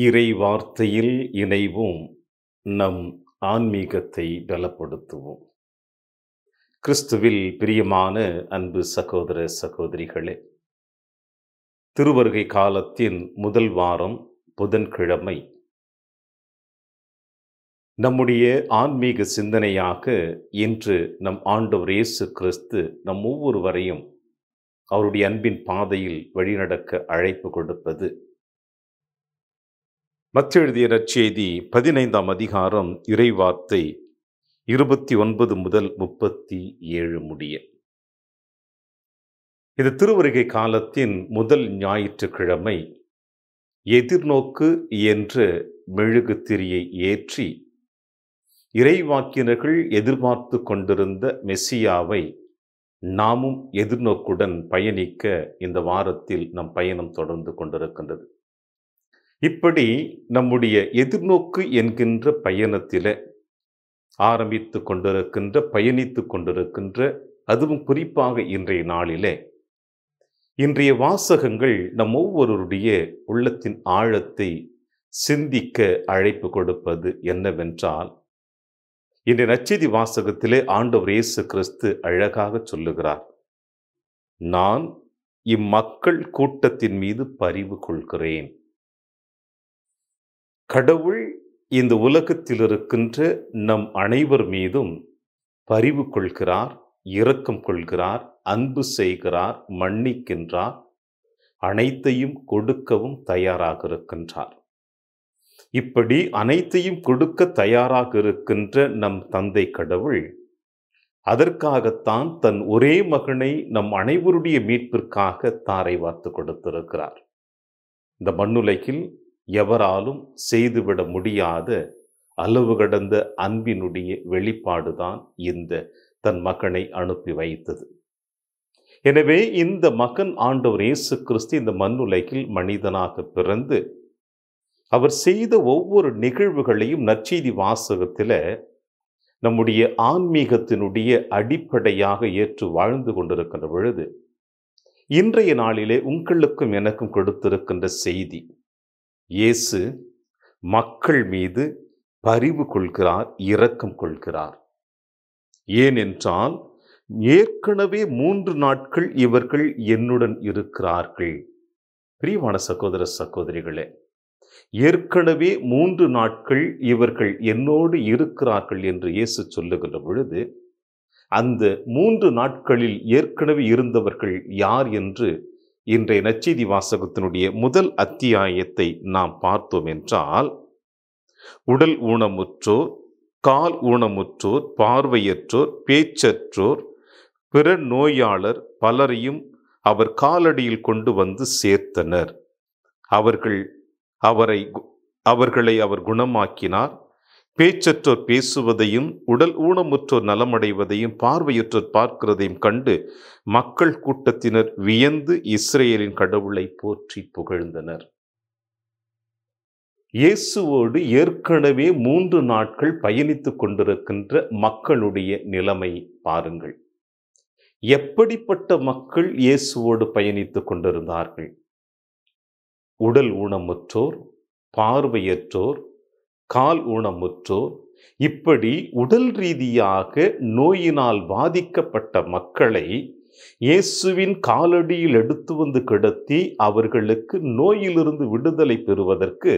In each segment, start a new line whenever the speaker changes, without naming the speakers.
இறை வார்த்தையில் இணைவோம். நம் ஆன்மீகத்தை பலப்படுத்துவோம். கிறிஸ்துவில் பிரியமான அன்பு சகோதர சகோதரிகளே, திருவருகை காலத்தின் முதல் வாரம் புதன்கிழமை. நம்முடைய ஆன்மீக சிந்தனையாக இன்று நம் ஆண்டவர் இயேசு கிறிஸ்து நம் ஒவ்வொருவரையும் அவருடைய அன்பின் பாதையில் வழிநடக்க அழைப்பு கொடுப்பது மத்தேயு எழுதிய நற்செய்தி 15ஆம் அதிகாரம் இறைவார்த்தை 29 முதல் 37 முடிய. இது திருவருகை காலத்தின் முதல் ஞாயிற்றுக்கிழமை. எதிர்நோக்கு என்ற மெழுகு திரியை ஏற்றி இறைவாக்கினர்கள் எதிர்பார்த்து கொண்டிருந்த மெசியாவை நாமும் எதிர்நோக்குடன் பயணிக்க இந்த வாரத்தில் நம் பயணம் தொடர்ந்து கொண்டிருக்கின்றது. இப்படி நம்முடைய எதிர்நோக்கு என்கின்ற பயணத்திலே ஆரம்பித்து கொண்டிருக்கின்ற பயணித்து கொண்டிருக்கின்ற, அதுவும் குறிப்பாக இன்றைய நாளிலே இன்றைய வாசகங்கள் நம் ஒவ்வொருவருடைய உள்ளத்தின் ஆழத்தை சிந்திக்க அழைப்பு கொடுப்பது என்னவென்றால், இன்றைய நற்செய்தி வாசகத்திலே ஆண்டவர் இயேசு கிறிஸ்து அழகாக சொல்லுகிறார், நான் இம்மக்கள் கூட்டத்தின் மீது பரிவு கொள்கிறேன். கடவுள் இந்த உலகத்தில் இருக்கின்ற நம் அனைவர் மீதும் பரிவு கொள்கிறார், இரக்கம் கொள்கிறார், அன்பு செய்கிறார், மன்னிக்கின்றார், அனைத்தையும் கொடுக்கவும் தயாராக இருக்கின்றார். இப்படி அனைத்தையும் கொடுக்க தயாராக இருக்கின்ற நம் தந்தை கடவுள் அதற்காகத்தான் தன் ஒரே மகனை நம் அனைவருடைய மீட்பிற்காக தாரை வார்த்து கொடுத்திருக்கிறார். இந்த மண்ணுலகில் எவராலும் செய்துவிட முடியாத அளவு கடந்த அன்பினுடைய வெளிப்பாடுதான் இந்த தன் மகனை அனுப்பி வைத்தது. எனவே இந்த மகன் ஆண்டவர் இயேசு கிறிஸ்து இந்த மண்ணுலகில் மனிதனாக பிறந்து அவர் செய்த ஒவ்வொரு நிகழ்வுகளையும் நற்செய்தி வாசகத்தில் நம்முடைய ஆன்மீகத்தினுடைய அடிப்படையாக ஏற்று வாழ்ந்து கொண்டிருக்கின்ற பொழுது, இன்றைய நாளிலே உங்களுக்கும் எனக்கும் கொடுத்திருக்கின்ற செய்தி, இயேசு மக்கள் மீது பரிவு கொள்கிறார், இரக்கம் கொள்கிறார். ஏனென்றால் ஏற்கனவே 3 நாட்கள் இவர்கள் என்னுடன் இருக்கிறார்கள். பிரியமான சகோதர சகோதரிகளே, ஏற்கனவே 3 நாட்கள் இவர்கள் என்னோடு இருக்கிறார்கள் என்று இயேசு சொல்லுகின்ற பொழுது, அந்த 3 நாட்களில் ஏற்கனவே இருந்தவர்கள் யார் என்று இன்றைய நற்செய்தி வாசகத்தினுடைய முதல் அத்தியாயத்தை நாம் பார்த்தோம் என்றால், உடல் ஊனமுற்றோர், கால் ஊனமுற்றோர், பார்வையற்றோர், பேச்சற்றோர், பிற நோயாளர் பலரையும் அவர் காலடியில் கொண்டு வந்து சேர்த்தனர். அவர்களை அவர் குணமாக்கினார். பேச்சற்றோர் பேசுவதையும், உடல் ஊனமுற்றோர் நலமடைவதையும், பார்வையற்றோர் பார்க்கிறதையும் கண்டு மக்கள் கூட்டத்தினர் வியந்து இஸ்ரேலின் கடவுளை போற்றி புகழ்ந்தனர். இயேசுவோடு ஏற்கனவே 3 நாட்கள் பயணித்துக் கொண்டிருக்கின்ற மக்களுடைய நிலைமை பாருங்கள். எப்படிப்பட்ட மக்கள் இயேசுவோடு பயணித்துக் கொண்டிருந்தார்கள்? உடல் ஊனமுற்றோர், பார்வையற்றோர், கால் ஊனமுற்றோர், இப்படி உடல் ரீதியாக நோயினால் பாதிக்கப்பட்ட மக்களை இயேசுவின் காலடியில் எடுத்து வந்து கிடத்தி அவர்களுக்கு நோயிலிருந்து விடுதலை பெறுவதற்கு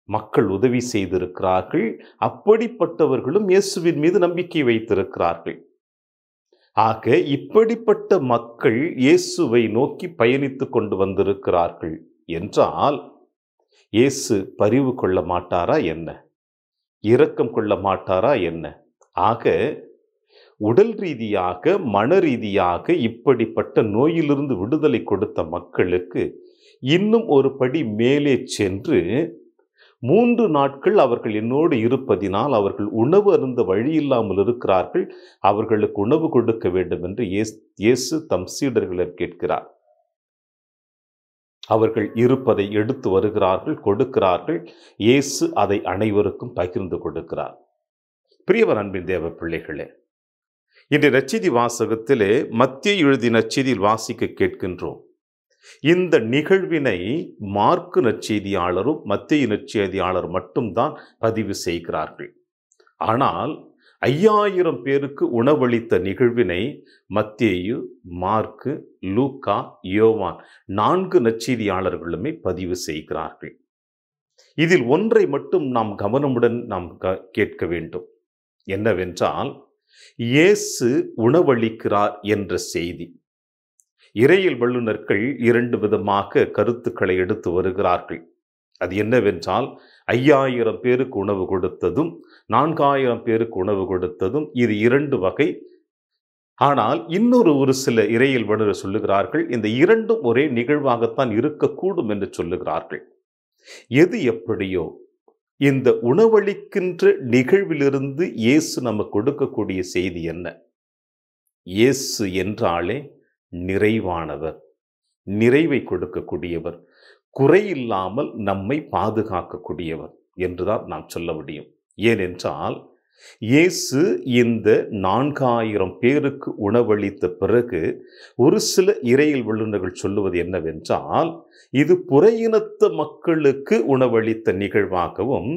மக்கள் உதவி செய்திருக்கிறார்கள். அப்படிப்பட்டவர்களும் இயேசுவின் மீது நம்பிக்கை வைத்திருக்கிறார்கள். ஆக இப்படிப்பட்ட மக்கள் இயேசுவை நோக்கி பயணித்து கொண்டு வந்திருக்கிறார்கள் என்றால், இயேசு பரிவு கொள்ள மாட்டாரா என்ன? இரக்கம் கொள்ள மாட்டாரா என்ன? ஆக உடல் ரீதியாக, மன ரீதியாக இப்படிப்பட்ட நோயிலிருந்து விடுதலை கொடுத்த மக்களுக்கு இன்னும் ஒரு படி மேலே சென்று 3 நாட்கள் அவர்கள் என்னோடு இருப்பதினால் அவர்கள் உணவு அருந்த வழியில்லாமல் இருக்கிறார்கள், அவர்களுக்கு உணவு கொடுக்க வேண்டும் என்று இயேசு தம் சீடர்களிடம் கேட்கிறார். அவர்கள் இருப்பதை எடுத்து வருகிறார்கள், கொடுக்கிறார்கள். இயேசு அதை அனைவருக்கும் பகிர்ந்து கொடுக்கிறார். பிரியவர் அன்பின் தேவ பிள்ளைகளே, இன்றைய நற்செய்தி வாசகத்திலே மத்தேயு எழுதிய நற்செய்தியில் வாசிக்க கேட்கின்றோம். இந்த நிகழ்வினை மார்க்கு நற்செய்தியாளரும் மத்தேயு நற்செய்தியாளர் மட்டும்தான் பதிவு செய்கிறார்கள். ஆனால் 5000 பேருக்கு உணவளித்த நிகழ்வினை மத்தேயு, மார்க்கு, லூக்கா, யோவான் 4 நற்செய்தியாளர்களுமே பதிவு செய்கிறார்கள். இதில் ஒன்றை மட்டும் நாம் கவனமுடன் கேட்க வேண்டும். என்னவென்றால், இயேசு உணவளிக்கிறார் என்ற செய்தி. இறையியல் வல்லுநர்கள் 2 விதமாக கருத்துக்களை எடுத்து வருகிறார்கள். அது என்னவென்றால், 5000 பேருக்கு உணவு கொடுத்ததும் 4000 பேருக்கு உணவு கொடுத்ததும் இது 2 வகை. ஆனால் ஒரு சில இறையியல் வல்லுநர் சொல்லுகிறார்கள், இந்த 2ம் ஒரே நிகழ்வாகத்தான் இருக்கக்கூடும் என்று சொல்லுகிறார்கள். எது எப்படியோ, இந்த உணவளிக்கின்ற நிகழ்விலிருந்து இயேசு நமக்கு கொடுக்கக்கூடிய செய்தி என்ன? இயேசு என்றாலே நிறைவானவர், நிறைவை கொடுக்கக்கூடியவர், குறையில்லாமல் நம்மை பாதுகாக்கக்கூடியவர் என்றுதான் நாம் சொல்ல முடியும். ஏனென்றால், இயேசு இந்த 4000 பேருக்கு உணவளித்த பிறகு ஒரு சில இறையியல் வல்லுநர்கள் சொல்லுவது என்னவென்றால், இது புறையினத்த மக்களுக்கு உணவளித்த நிகழ்வாகவும்,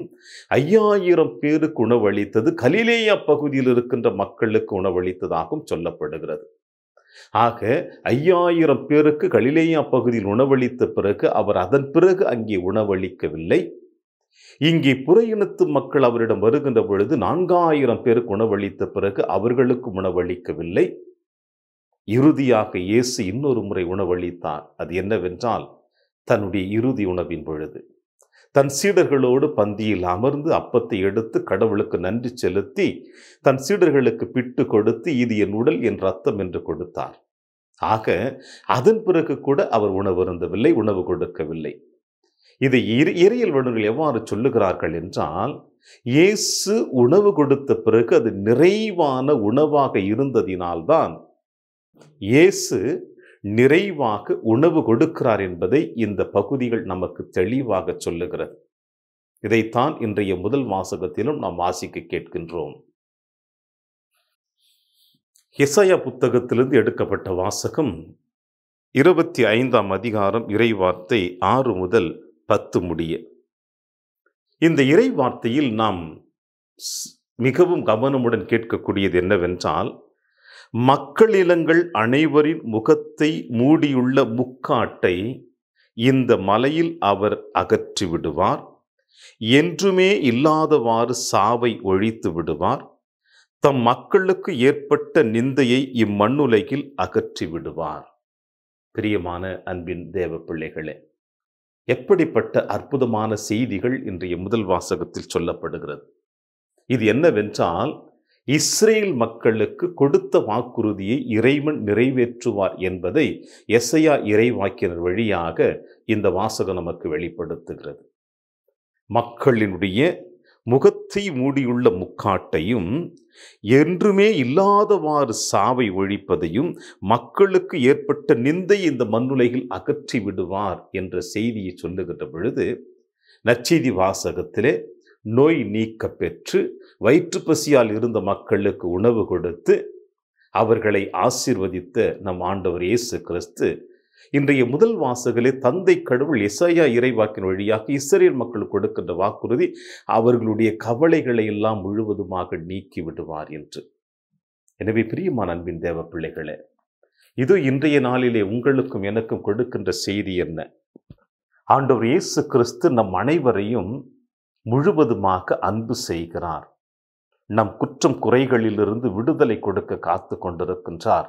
5000 பேருக்கு உணவளித்தது கலிலேயா பகுதியில் இருக்கின்ற மக்களுக்கு உணவளித்ததாகவும் சொல்லப்படுகிறது. ஆக 5000 பேருக்கு கலிலேயா பகுதியில் உணவளித்த பிறகு அவர் அதன் பிறகு அங்கே உணவளிக்கவில்லை. இங்கே புறையினத்து மக்கள் அவரிடம் வருகின்ற பொழுது 4000 பேருக்கு உணவளித்த பிறகு அவர்களுக்கு உணவளிக்கவில்லை. இறுதியாக இயேசு இன்னொரு முறை உணவளித்தார். அது என்னவென்றால், தன்னுடைய இறுதி உணவின் பொழுது தன் சீடர்களோடு பந்தியில் அமர்ந்து அப்பத்தை எடுத்து கடவுளுக்கு நன்றி செலுத்தி தன் சீடர்களுக்கு பிட்டு கொடுத்து, இது என் உடல், என் ரத்தம் என்று கொடுத்தார். ஆக அதன் பிறகு கூட அவர் உணவு அருந்தவில்லை, உணவு கொடுக்கவில்லை. இதை இறையியல் வல்லுநர்கள் எவ்வாறு சொல்லுகிறார்கள் என்றால், இயேசு உணவு கொடுத்த பிறகு அது நிறைவான உணவாக இருந்ததினால்தான் இயேசு நிறைவாக உணவு கொடுக்கிறார் என்பதை இந்த பகுதிகள் நமக்கு தெளிவாக சொல்லுகிறது. இதைத்தான் இன்றைய முதல் வாசகத்திலும் நாம் வாசிக்க கேட்கின்றோம். எசாயா புத்தகத்திலிருந்து எடுக்கப்பட்ட வாசகம் 25ஆம் அதிகாரம் இறைவார்த்தை 6 முதல் 10 முடிய. இந்த இறைவார்த்தையில் நாம் மிகவும் கவனமுடன் கேட்கக்கூடியது என்னவென்றால், மக்களினங்கள் அனைவரின் முகத்தை மூடியுள்ள முக்காட்டை இந்த மலையில் அவர் அகற்றி விடுவார். என்றுமே இல்லாதவாறு சாவை ஒழித்து விடுவார். தம் மக்களுக்கு ஏற்பட்ட நிந்தையை இம்மண்ணுலகில் அகற்றி விடுவார். பிரியமான அன்பின் தேவ பிள்ளைகளே, எப்படிப்பட்ட அற்புதமான செய்திகள் இன்றைய முதல் வாசகத்தில் சொல்லப்படுகிறது. இது என்னவென்றால், இஸ்ரேல் மக்களுக்கு கொடுத்த வாக்குறுதியை இறைவன் நிறைவேற்றுவார் என்பதை எசையா இறைவாக்கினர் வழியாக இந்த வாசகம் நமக்கு வெளிப்படுத்துகிறது. மக்களினுடைய முகத்தை மூடியுள்ள முக்காட்டையும், என்றுமே இல்லாதவாறு சாவை ஒழிப்பதையும், மக்களுக்கு ஏற்பட்ட நிந்தை இந்த மண்ணுலகில் அகற்றி விடுவார் என்ற செய்தியை சொல்லுகின்ற பொழுது, நற்செய்தி வாசகத்திலே நோய் நீக்க பெற்று வயிற்று பசியால் இருந்த மக்களுக்கு உணவு கொடுத்து அவர்களை ஆசீர்வதித்த நம் ஆண்டவர் இயேசு கிறிஸ்து இன்றைய முதல் வாசகத்திலே தந்தை கடவுள் எசாயா இறைவாக்கின் வழியாக இஸ்ரேல் மக்களுக்கு கொடுக்கின்ற வாக்குறுதி, அவர்களுடைய கவலைகளை எல்லாம் முழுவதுமாக நீக்கி விடுவார் என்று. எனவே பிரியமான அன்பின் தேவ பிள்ளைகளே, இது இன்றைய நாளிலே உங்களுக்கும் எனக்கும் கொடுக்கின்ற செய்தி என்ன? ஆண்டவர் இயேசு கிறிஸ்து நம் அனைவரையும் முழுவதுமாக அன்பு செய்கிறார். நம் குற்றம் குறைகளிலிருந்து விடுதலை கொடுக்க காத்து கொண்டிருக்கின்றார்.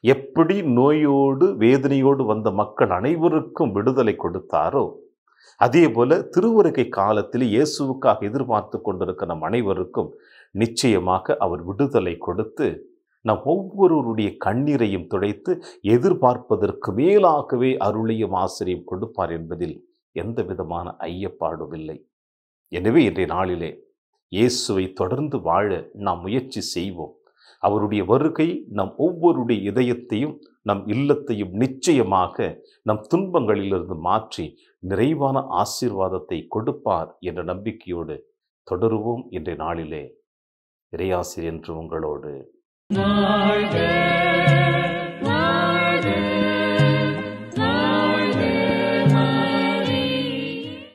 எப்படி நோயோடு வேதனையோடு வந்த மக்கள் அனைவருக்கும் விடுதலை கொடுத்தாரோ, அதே போல திருவருகை காலத்தில் இயேசுவுக்காக எதிர்பார்த்து கொண்டிருக்கிற நம் அனைவருக்கும் நிச்சயமாக அவர் விடுதலை கொடுத்து நம் ஒவ்வொருவருடைய கண்ணீரையும் துடைத்து எதிர்பார்ப்பதற்கு மேலாகவே அருளையும் ஆசிரியம் கொடுப்பார் என்பதில் எந்த விதமான ஐயப்பாடும் இல்லை. எனவே இன்றைய நாளிலே இயேசுவை தொடர்ந்து வாழ நாம் முயற்சி செய்வோம். அவருடைய வருகை நம் ஒவ்வொருடைய இதயத்தையும் நம் இல்லத்தையும் நிச்சயமாக நம் துன்பங்களிலிருந்து மாற்றி நிறைவான ஆசீர்வாதத்தை கொடுப்பார் என்ற நம்பிக்கையோடு தொடருவோம். இன்றைய நாளிலே இறையாசிரியர் என்று உங்களோடு